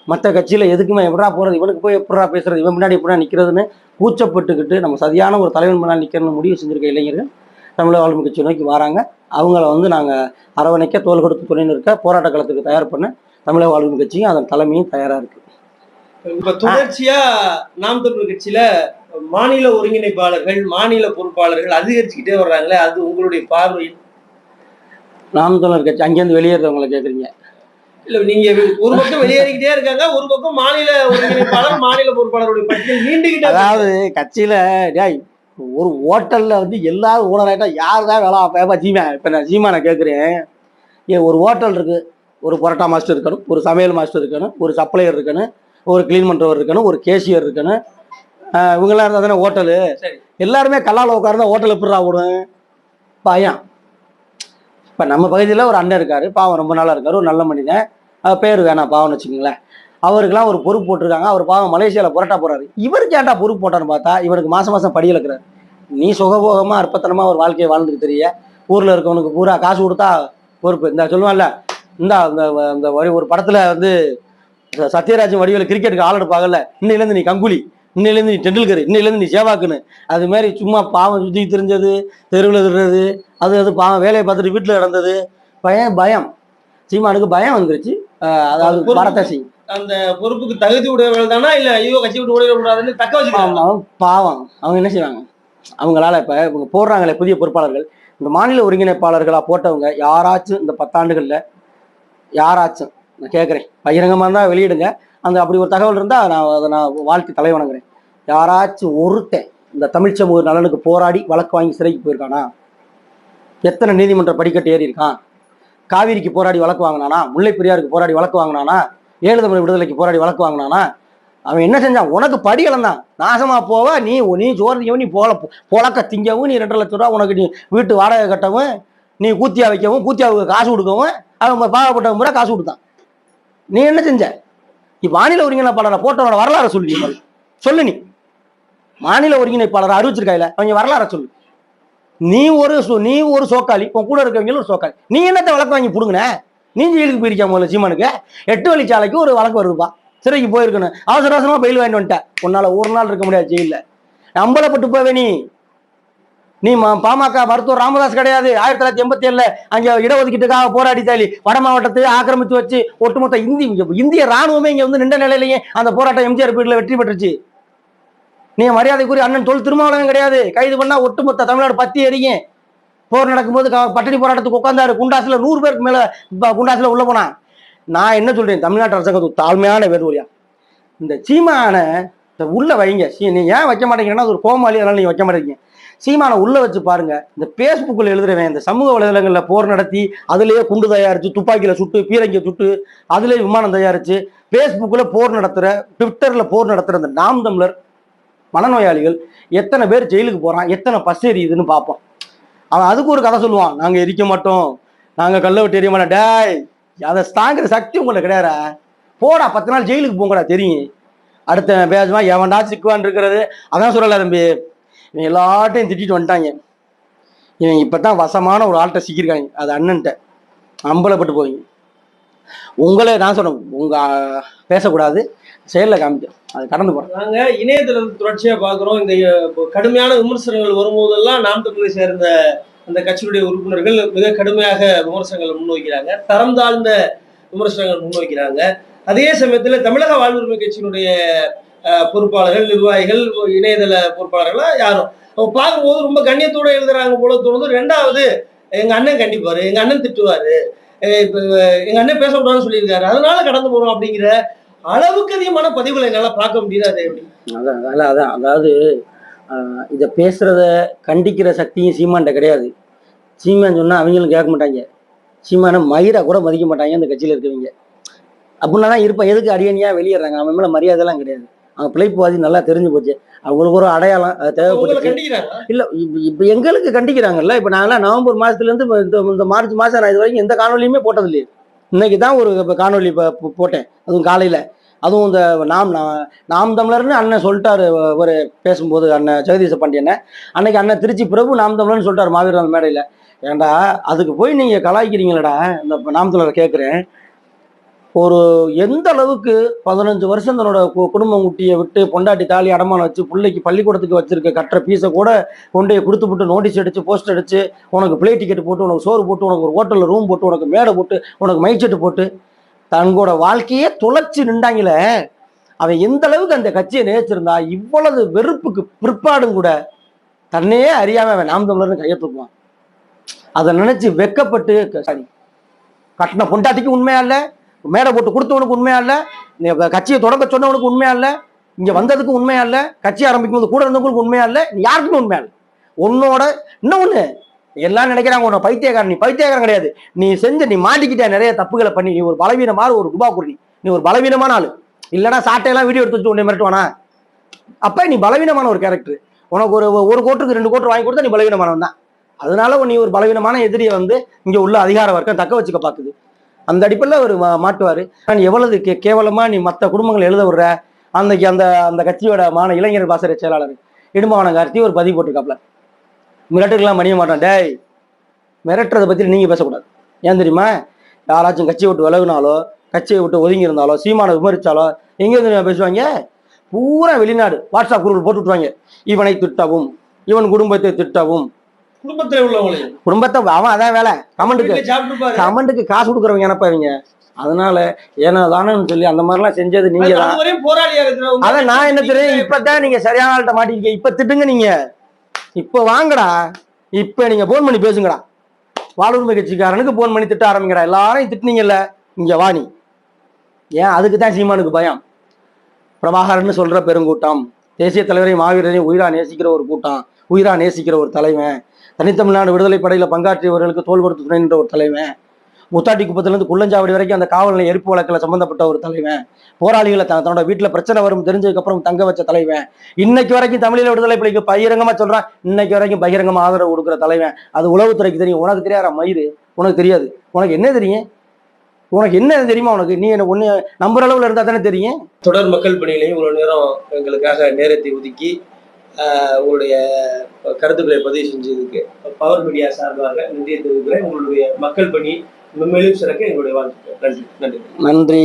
மற்ற கட்சியில் எதுக்குமே எப்படா போகிறது, இவனுக்கு போய் எப்படா பேசுறது, இவன் முன்னாடி எப்படா நிற்கிறதுன்னு கூச்சப்பட்டுக்கிட்டு நம்ம சரியான ஒரு தலைவன் முன்னாடி நிற்கிறன்னு முடிவு செஞ்சுருக்க இளைஞர்கள் தமிழக வாழ்வு கட்சி நோக்கி வராங்க. அவங்கள வந்து நாங்கள் அரவணைக்க, தோள் கொடுத்து துணை நிற்க, போராட்ட களத்துக்கு தயார் பண்ண தமிழக வாழ்வு கட்சியும் அதன் தலைமையும் தயாராக இருக்குது. இப்ப தொடர்ச்சியா நாம் தமிழர் கட்சியில மாநில ஒருங்கிணைப்பாளர்கள், மாநில பொறுப்பாளர்கள் அதிகரிச்சுக்கிட்டே வர்றாங்களே, அது உங்களுடைய பார்வை? நாம் தமிழர் கட்சி அங்கேருந்து வெளியேறவங்களை கேட்குறீங்க? இல்ல, நீங்க ஒரு பக்கம் வெளியேறிக்கிட்டே இருக்காங்க, ஒரு பக்கம் மாநில ஒருங்கிணைப்பாளர், மாநில பொறுப்பாளருடைய பட்டியல் நீண்டுகிட்டே. அதாவது கட்சியில ஒரு ஹோட்டல்ல வந்து எல்லாரும் ஓனர் ஆகிட்டா யார் தான் வேலை பார்ப்பா? ஜீமான். இப்போ நான் ஜீமானை கேட்குறேன், ஏன் ஒரு ஹோட்டல் இருக்குது, ஒரு பரோட்டா மாஸ்டர் இருக்கணும், ஒரு சமையல் மாஸ்டர் இருக்கணும், ஒரு சப்ளையர் இருக்கணும், ஒரு க்ளீன் பண்ணுறவர் இருக்கணும், ஒரு கேஷியர் இருக்கணும். இவங்கெல்லாம் இருந்தால் தானே ஹோட்டலு. எல்லாருமே கல்லால் உட்காருந்தா ஹோட்டல் எப்படிடா ஓடும்? பயம். இப்போ நம்ம பகுதியில் ஒரு அண்ணன் இருக்கார், பாவம் ரொம்ப நாளாக இருக்கார், ஒரு நல்ல மனிதன், பேர் வேணாம் பாவம்னு வச்சுக்கோங்களேன். அவருக்கெல்லாம் ஒரு பொறுப்பு போட்டிருக்காங்க. அவர் பாவம் மலேசியாவில் புரட்டா போகிறாரு. இவருக்கு ஏன்டா பொறுப்பு போட்டான்னு பார்த்தா இவருக்கு மாதம் மாதம் படி இழக்கிறார். நீ சுகபோகமாக அற்பத்தனமாக ஒரு வாழ்க்கையை வாழ்ந்துக்கு தெரிய, ஊரில் இருக்கவனுக்கு பூரா காசு கொடுத்தா பொறுப்பு. இந்த சொல்லுவான்ல, இந்த ஒரு படத்தில் வந்து சத்யராஜன் வடிவில் கிரிக்கெட்டுக்கு ஆள் எடுப்பாங்கல்ல, இன்னையிலேருந்து நீ கங்குலி, இன்னையிலேருந்து நீ டெண்டுல்கர், இன்னையிலேருந்து நீ சேவாக்குன்னு. அது மாதிரி சும்மா பாவம் சுற்றி தெரிஞ்சது, தெருவில் திருறது, அது பாவம் வேலையை பார்த்துட்டு வீட்டில் கிடந்தது. பயம் சீமானுக்கு பயம் வந்துருச்சு. அதாவது படத்தை செய்யும் அந்த பொறுப்புக்கு தகுதி உடையவர்கள் தானா, இல்ல ஐயோ கட்சி விட்டு ஓடிடக்கூடாதுன்னு தக்க வச்சுக்காங்க? பாவம். அவங்க என்ன செய்வாங்க, அவங்களால இப்போ இவங்க போடுறாங்களே புதிய பொறுப்பாளர்கள், இந்த மாநில ஒருங்கிணைப்பாளர்களாக போட்டவங்க யாராச்சும் இந்த 10 ஆண்டுகளில் யாராச்சும், நான் கேட்குறேன், பகிரங்கமாக இருந்தால் வெளியிடுங்க, அந்த அப்படி ஒரு தகவல் இருந்தால் நான் வாழ்க்கை தலை வணங்குறேன். யாராச்சும் ஒருத்தன் இந்த தமிழ் சமூக நலனுக்கு போராடி வழக்கு வாங்கி சிறைக்கு போயிருக்கானா? எத்தனை நீதிமன்ற படிக்கட்டு ஏறி இருக்கான்? காவிரிக்கு போராடி வழக்கு வாங்கினானா? முல்லை பெரியாருக்கு போராடி வழக்கு வாங்கினானா? ஈழத்தமிழ் விடுதலைக்கு போராடி வழக்கு வாங்கினானா? அவன் என்ன செஞ்சான்? உனக்கு படியலம் தான், நாசமா போவ, நீ சோர்ந்தியவும், நீ பொழக்க திங்கவும், நீ 2.5 லட்ச ரூபா உனக்கு நீ வீட்டு வாடகை கட்டவும், நீ கூத்தியா வைக்கவும், கூத்தியாவுக்கு காசு கொடுக்கவும், அவன் பாவப்பட்டவன் முறை காசு கொடுத்தான். நீ என்ன செஞ்ச? மாநில ஒருங்கிணைப்பாளரை போட்டவனோட வரலாறு சொல்லு. சொல்லு, நீ மாநில ஒருங்கிணைப்பாளரை அறிவிச்சிருக்காயில, அவங்க வரலாறு சொல்லு. நீ ஒரு சோக்காளி, உன் கூட இருக்கவங்களும் ஒரு சோக்காளி. நீ என்னத்தை வழக்கு வாங்கி பிடுங்கின? நீ ஜெயிலுக்கு போயிருக்கா? முதல்ல சீமானுக்கு 8 வழிச்சாலைக்கு ஒரு வழக்கு வருதுப்பா, சிறைக்கு போயிருக்கணும், அவசர அவசரமா பெயில் வாங்கிட்டு வந்துட்டேன். உன்னால ஒரு நாள் இருக்க முடியாது ஜெயிலில், அம்பலப்பட்டு போவே. நீ பாமக மருத்துவர் ராமதாஸ் கிடையாது. 1987 அங்கே இடஒதுக்கீட்டுக்காக போராடி தாலி வட மாவட்டத்தை ஆக்கிரமித்து வச்சு ஒட்டுமொத்த இந்திய ராணுவமே இங்கே வந்து நின்ற நிலையிலேயே அந்த போராட்டம் எம்ஜிஆர் பீரியட்ல வெற்றி பெற்றுச்சு. நீ மரியாதைக்குரிய அண்ணன் தொல் திருமாவளவன் கிடையாது. கைது பண்ணா ஒட்டுமொத்த தமிழ்நாடு பத்தி எரியும். போர் நடக்கும்போது பட்டினி போராட்டத்துக்கு உட்காந்தாரு. குண்டாசுல 100 பேருக்கு மேல குண்டாசுல உள்ள போனா. நான் என்ன சொல்றேன், தமிழ்நாட்டு அரசாங்கத்துக்கு தாழ்மையான வேண்டுகோளியா, இந்த சீமான உள்ள வைங்க. நீ ஏன் வைக்க மாட்டேங்கிறேன்னா அது ஒரு கோமாளி, அதனால நீங்க வைக்க மாட்டேங்க. சீமானை உள்ள வச்சு பாருங்க. இந்த பேஸ்புக்கில் எழுதுறவன், இந்த சமூக வலைதளங்களில் போர் நடத்தி அதுலேயே குண்டு தயாரிச்சு, துப்பாக்கியில் சுட்டு, பீரங்கியை சுட்டு, அதுலேயே விமானம் தயாரிச்சு, பேஸ்புக்கில் போர் நடத்துகிற, ட்விட்டரில் போர் நடத்துகிற இந்த நாம் தமிழர் மனநோயாளிகள் எத்தனை பேர் ஜெயிலுக்கு போகிறான், எத்தனை பஸ் எரியுதுன்னு பார்ப்போம். அவன் அதுக்கு ஒரு கதை சொல்லுவான், நாங்கள் எரிக்க மாட்டோம், நாங்கள் கல்லை விட்டு எரிய மாட்டோம். டேய், அதை தாங்குற சக்தி உங்களை கிடையாதா? போடா, 10 நாள் ஜெயிலுக்கு போங்கடா, தெரியும். அடுத்த பேசுமா எவன்டா சிக்குவான் இருக்கிறது. அதான் சொல்லல தம்பி, இவன் எல்லாட்டையும் திட்டிட்டு வந்துட்டாங்க. இவன் இப்போ தான் வசமான ஒரு ஆள்கிட்ட சிக்கியிருக்காங்க, அது அண்ணன்ட்ட. அம்பலப்பட்டு போவீங்க. உங்களே நான் சொன்னேன், உங்கள் பேசக்கூடாது, செயலில் காமிக்கும், அது கடந்து போகிறோம். நாங்கள் இணையதளம் தொடர்ச்சியாக பார்க்குறோம். இந்த கடுமையான விமர்சனங்கள் வரும்போதெல்லாம் நாம் தமிழை சேர்ந்த அந்த கட்சியுடைய உறுப்பினர்கள் மிக கடுமையாக விமர்சனங்களை முன்வைக்கிறாங்க, தரம் தாழ்ந்த விமர்சனங்கள் முன்வைக்கிறாங்க. அதே சமயத்தில் தமிழக வாழ்வுரிமை கட்சியினுடைய பொறுப்பாளர்கள், நிர்வாகிகள், இணையதள பொறுப்பாளர்களா யாரும் பார்க்கும்போது ரொம்ப கண்ணியத்தோடு எழுதுறாங்க போல தோணுது. 2வது, எங்க அண்ணன் கண்டிப்பாரு, எங்க அண்ணன் திட்டுவாரு, இப்போ எங்க அண்ணன் பேசக்கூடாதுன்னு சொல்லியிருக்காரு, அதனால கடந்து போறோம் அப்படிங்கிற அளவுக்கு அதிகமான பதிவுகளை என்னால பார்க்க முடியாது. அது எப்படி? அதான் அதாவது இதை பேசுறத கண்டிக்கிற சக்தியும் சீமான்ட்ட கிடையாது. சீமான் சொன்னா அவங்களும் கேட்க மாட்டாங்க. சீமான மயிரை கூட மதிக்க மாட்டாங்க இந்த கட்சியில இருக்கவங்க. அப்படின்னா தான் இருப்பான். எதுக்கு அடியணியா வெளியேறாங்க? அவன் மேல மரியாதைலாம் கிடையாது. அவங்க பிழைப்புவாதி நல்லா தெரிஞ்சு போச்சு. அவங்களுக்கு ஒரு அடையாளம் அது தேவைப்பட்டு இல்லை. இப்போ எங்களுக்கு கண்டிக்கிறாங்கல்ல. இப்போ நான்லாம் நவம்பர் மாதத்துலேருந்து இந்த மார்ச் மாதம் நான் இது வரைக்கும் எந்த காணொலியுமே போட்டது இல்லையே. இன்னைக்கு தான் ஒரு காணொலி இப்போ போட்டேன், அதுவும் காலையில். அதுவும் இந்த நாம் தமிழர்னு அண்ணன் சொல்லிட்டாரு ஒரு பேசும்போது, அண்ணன் ஜெகதீச பாண்டியனை அன்னைக்கு அண்ணன் திருச்சி பிரபு நாம் தமிழர்னு சொல்லிட்டாரு மாவீரர் மேடையில். ஏண்டா அதுக்கு போய் நீங்கள் கலாய்க்கிறீங்களடா இந்த நாம் தமிழரை கேட்குறேன். ஒரு எந்த அளவுக்கு 15 வருஷம் தன்னோட குடும்பம் குட்டியை விட்டு பொண்டாட்டி தாலி அடமானம் வச்சு பிள்ளைக்கு பள்ளிக்கூடத்துக்கு வச்சிருக்க கட்டுற பீஸை கூட கொண்டு போய் கொடுத்து போட்டு நோட்டீஸ் அடிச்சு போஸ்ட் அடிச்சு உனக்கு பிளேட் டிக்கெட் போட்டு உனக்கு சோறு போட்டு உனக்கு ஒரு ஹோட்டலில் ரூம் போட்டு உனக்கு மேடை போட்டு உனக்கு மைச்செட்டு போட்டு தங்களோட வாழ்க்கையே தொலைச்சி நின்றாங்களே, அவன் எந்த அளவுக்கு அந்த கட்சியை நேசிச்சிருந்தா இவ்வளவு வெறுப்புக்கு பிற்பாடும் கூட தன்னையே அறியாம அவன் நாம் தமிழர்னு கையை தூக்குவான். அதை நினைச்சு வெக்கப்பட்டு கட்டின பொண்டாட்டிக்கு உண்மையா இல்லை, மேடை போட்டு கொடுத்தவனுக்கு உண்மையா இல்லை, கட்சியை தொடங்க சொன்னவனுக்கு உண்மையா இல்லை, இங்க வந்ததுக்கு உண்மையா இல்லை, கட்சி ஆரம்பிக்கும் போது கூட இருந்தவங்களுக்கு உண்மையா இல்லை, யாருக்குமே உண்மையா இல்லை. உன்னோட இன்னொன்னு எல்லாம் நினைக்கிறாங்க உன்னை பைத்தியக்காரன். நீ பைத்தியக்காரன் கிடையாது. நீ மாட்டிக்கிட்ட நிறைய தப்புகளை பண்ணி நீ ஒரு பலவீனமான ஒரு டுபாக்குடி, நீ ஒரு பலவீனமான ஆளு. இல்லைன்னா சாட்டையெல்லாம் வீடியோ எடுத்து வச்சு உன்னை மிரட்டுவானா? அப்ப நீ பலவீனமான ஒரு கேரக்டர். உனக்கு ஒரு கோட்டுக்கு 2 கோட்டு வாங்கி கொடுத்தா நீ பலவீனமானவன் தான். அதனால நீ ஒரு பலவீனமான எதிரியை இங்க உள்ள அதிகார வர்க்கம் தக்க வச்சுக்க பாக்குது. அந்த அடிப்படையில் அவர் மாட்டுவார். நான் எவ்வளவு கேவலமா நீ மற்ற குடும்பங்கள் எழுத விடுற. அன்னைக்கு அந்த கட்சியோட இளைஞர் பாசறை செயலாளர் இடும்பாவனம் கார்த்தி ஒரு பதிவு போட்டிருக்காப்ல, மிரட்டுக்கெல்லாம் மணிய மாட்டான். டேய், மிரட்டுறதை பற்றி நீங்கள் பேசக்கூடாது. ஏன் தெரியுமா? யாராச்சும் கட்சியை விட்டு விலகுனாலோ கட்சியை விட்டு ஒதுங்கி இருந்தாலோ சீமானை விமர்சித்தாலோ எங்கேருந்து பேசுவாங்க? பூரா வெளிநாடு வாட்ஸ்அப் குரூப் போட்டு விட்டுருவாங்க. இவனை திட்டவும், இவன் குடும்பத்தை திட்டவும், குடும்பத்தை அவன் அதான் வேலை. கமெண்ட்டுக்கு காசு கொடுக்குறவங்க நினைப்பாங்க. அதனால ஏன்னா தானேன்னு சொல்லி அந்த மாதிரிலாம் செஞ்சது நீங்க தான். அதான் நான் என்ன தெரியும், இப்பதான் நீங்க சரியான ஆள்கிட்ட மாட்டிருக்கீங்க. இப்ப திட்டுங்க, நீங்க இப்ப வாங்கடா, இப்ப நீங்க போன் பண்ணி பேசுங்கடா. வாழ்வுரிமை கட்சிக்காரனுக்கு போன் பண்ணி திட்ட ஆரம்பிங்கடா. எல்லாரையும் திட்டுனீங்கல்ல, இங்க வாணி. ஏன் அதுக்கு தான் சீமானுக்கு பயம். பிரபாகரன் சொல்ற பெருங்கூட்டம், தேசிய தலைவரையும் மாவீரரையும் உயிரா நேசிக்கிற ஒரு கூட்டம், உயிரா நேசிக்கிற ஒரு தலைவன், தனித்தமிழ்நாடு விடுதலை படையில பங்காற்றியவர்களுக்கு தோல் கொடுத்து துணை நின்ற ஒரு தலைவன், முத்தாட்டி குப்பத்திலிருந்து குள்ளஞ்சாவடி வரைக்கும் அந்த காவல் நிலைய எரிப்பு வழக்கில் சம்பந்தப்பட்ட ஒரு தலைவன், போராளிகளை தன்னோட வீட்டில் பிரச்சனை வரும் தெரிஞ்சதுக்கு அப்புறம் தங்க வச்ச தலைவன், இன்னைக்கு வரைக்கும் தமிழீழ விடுதலை படைக்கு பகிரங்கமா சொல்றான், இன்னைக்கு வரைக்கும் பகிரங்கமா ஆதரவு கொடுக்குற தலைவன். அது உளவுத்துறைக்கு தெரியும். உனக்கு தெரியாத மயிறு, உனக்கு தெரியாது. உனக்கு என்ன தெரியும்? உனக்கு என்ன தெரியுமா? உனக்கு நீ என்ன ஒண்ணு நம்புற அளவுல இருந்தா தானே தெரியும். தொடர் மக்கள் பணியிலையும் இவ்வளவு நேரம் எங்களுக்காக நேரத்தை ஒதுக்கி உங்களுடைய கருத்துக்களை பதிவு செஞ்சதுக்கு பவர் மீடியா சார்பாக நன்றியை தெரிவிக்கிறேன். உங்களுடைய மக்கள் பணி மென்மேலும் சிறக்க எங்களுடைய வாழ்த்துக்கள். நன்றி. நன்றி.